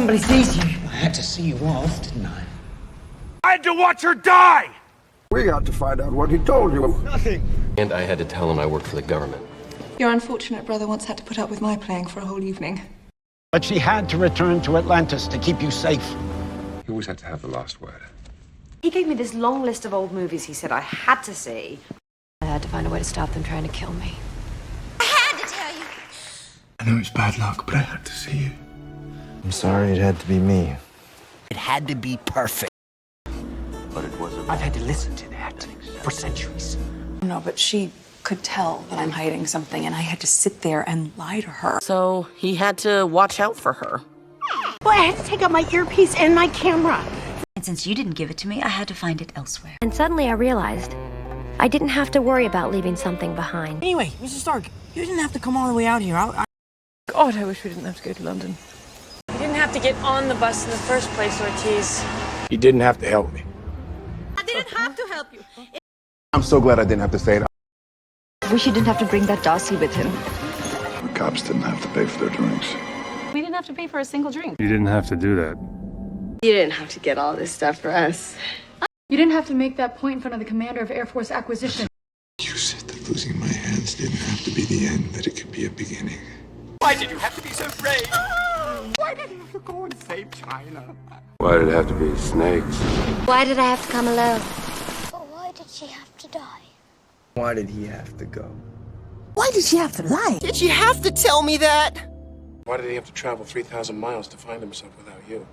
somebody sees you. I had to see you off, didn't I? I had to watch her die! We got to find out what he told you. Nothing. And I had to tell him I worked for the government. Your unfortunate brother once had to put up with my playing for a whole evening. But she had to return to Atlantis to keep you safe. You always had to have the last word. He gave me this long list of old movies he said I had to see. I had to find a way to stop them trying to kill me. I had to tell you. I know it's bad luck, but I had to see you. I'm sorry it had to be me. It had to be perfect. But it wasn't. I've had to listen to that for centuries. No, but she could tell that I'm hiding something, and I had to sit there and lie to her. So he had to watch out for her. Well, I had to take out my earpiece and my camera. And since you didn't give it to me, I had to find it elsewhere. And suddenly I realized I didn't have to worry about leaving something behind. Anyway, Mrs. Stark, you didn't have to come all the way out here. God, I wish we didn't have to go to London. You didn't have to get on the bus in the first place, Ortiz. You didn't have to help me. I didn't have to help you. I'm so glad I didn't have to say it. I wish you didn't have to bring that dossier with him. The cops didn't have to pay for their drinks. We didn't have to pay for a single drink. You didn't have to do that. You didn't have to get all this stuff for us. You didn't have to make that point in front of the commander of Air Force Acquisition. You said that losing my hands didn't have to be the end, that it could be a beginning. Why did you have to be so brave? Why did you have to go and save China? Why did it have to be snakes? Why did I have to come alone? But why did she have to die? Why did he have to go? Why did she have to lie? Did you have to tell me that? Why did he have to travel 3,000 miles to find himself without you?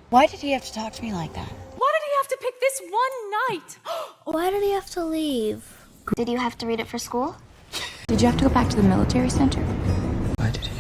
Why did he have to talk to me like that? Why did he have to pick this one night? Why did he have to leave? Did you have to read it for school? Did you have to go back to the military center? Why did he